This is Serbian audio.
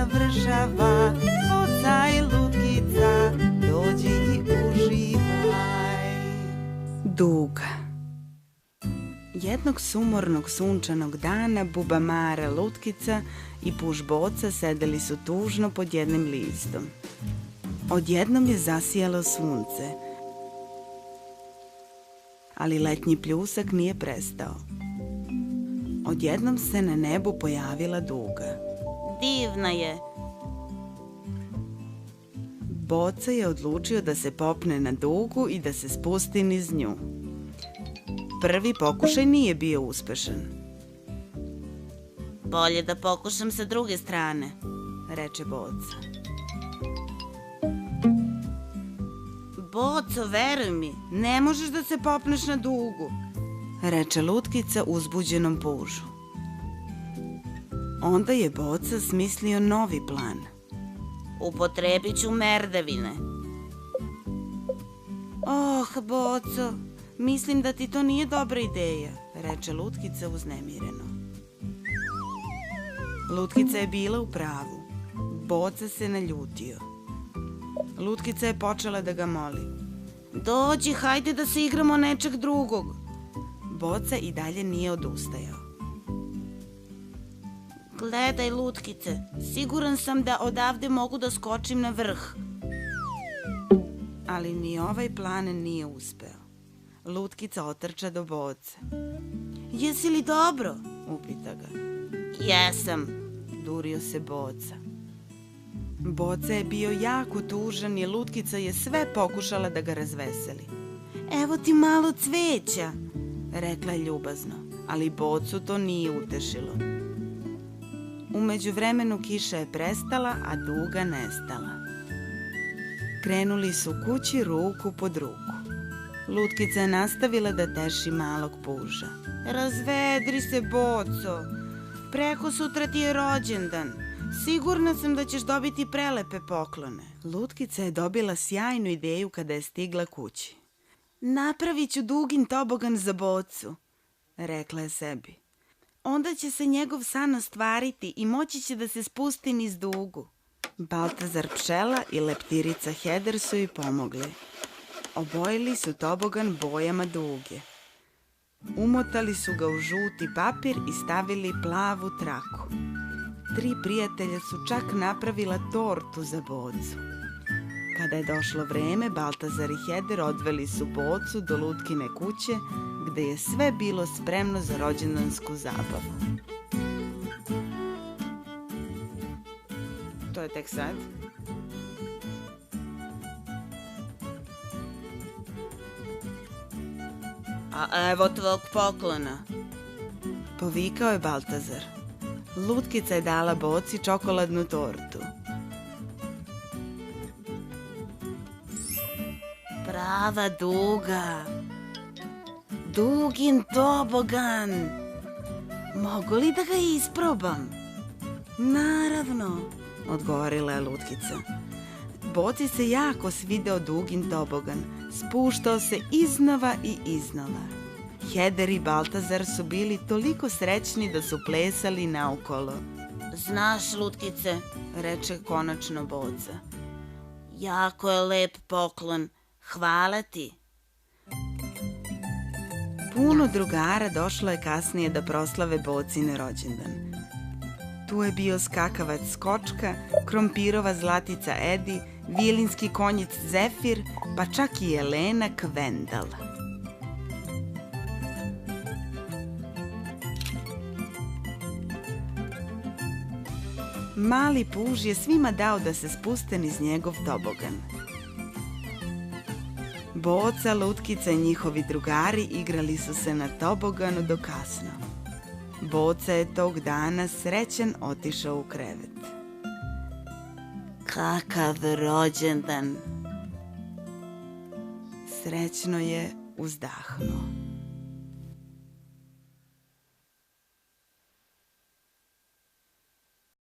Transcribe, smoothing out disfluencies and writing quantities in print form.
završava. Boca i lutkica, dođi i uživaj. Duga. Jednog sumornog sunčanog dana Buba Mara, Lutkica i Puž Boca sedeli su tužno pod jednim listom. Odjednom je zasijalo sunce, ali letnji pljusak nije prestao. Odjednom se na nebu pojavila Duga. Divna je. Boca je odlučio da se popne na Dugu i da se spusti niz nju. Prvi pokušaj nije bio uspešan. Bolje da pokušam sa druge strane, reče Boca. Boco, veruj mi, ne možeš da se popneš na Dugu, reče Lutkica uzbuđenom Pužu. Onda je Boca smislio novi plan. Upotrebit ću merdevine. Oh, Boco, mislim da ti to nije dobra ideja, reče Lutkica uznemireno. Lutkica je bila u pravu. Boca se naljutio. Lutkica je počela da ga moli. Dođi, hajde da se igramo nečeg drugog. Boca i dalje nije odustajao. Gledaj, Lutkice, siguran sam da odavde mogu da skočim na vrh. Ali ni ovaj plan nije uspeo. Lutkica otrča do Boce. Jesi li dobro? Upita ga. Jesam, durio se Boca. Boca je bio jako tužan i Lutkica je sve pokušala da ga razveseli. Evo ti malo cveća, rekla je ljubazno, ali Bocu to nije utešilo. U međuvremenu kiša je prestala, a Duga nestala. Krenuli su kući ruku pod ruku. Lutkica je nastavila da teši malog Puža. Razvedri se, Boco. Preko sutra ti je rođendan. Sigurna sam da ćeš dobiti prelepe poklone. Lutkica je dobila sjajnu ideju kada je stigla kući. Napravit ću Dugin tobogan za Bocu, rekla je sebi. Onda će se njegov san ostvariti i moći će da se spusti niz Dugu. Baltazar Pčela i leptirica Heder su joj pomogli. Obojili su tobogan bojama Duge. Umotali su ga u žuti papir i stavili plavu traku. 3 prijatelja su čak napravila tortu za Bocu. Kada je došlo vreme, Baltazar i Heder odveli su Bocu do Lutkine kuće, gde je sve bilo spremno za rođendansku zabavu. To je tek sad. A evo tvog poklona, povikao je Baltazar. Lutkica je dala Boci čokoladnu tortu. Prava Duga. Dugin tobogan. Mogu li da ga isprobam? Naravno, odgovorila je Lutkica. Boci se jako svideo Dugin tobogan. Spuštao se iznova i iznova. Heder i Baltazar su bili toliko srećni da su plesali naokolo. Znaš, Lutkice, reče konačno Boca. Jako je lep poklon. Hvala ti. Puno drugara došlo je kasnije da proslave Bocine rođendan. Tu je bio skakavac Skočka, krompirova zlatica Edi, vilinski konjic Zefir, pa čak i Jelena Kvendal. Mali Puž je svima dao da se spuste niz njegov tobogan. Boca, Lutkica i njihovi drugari igrali su se na toboganu do kasno. Boca je tog dana srećan otišao u krevet. Kakav rođendan! Srećno je uzdahnuo.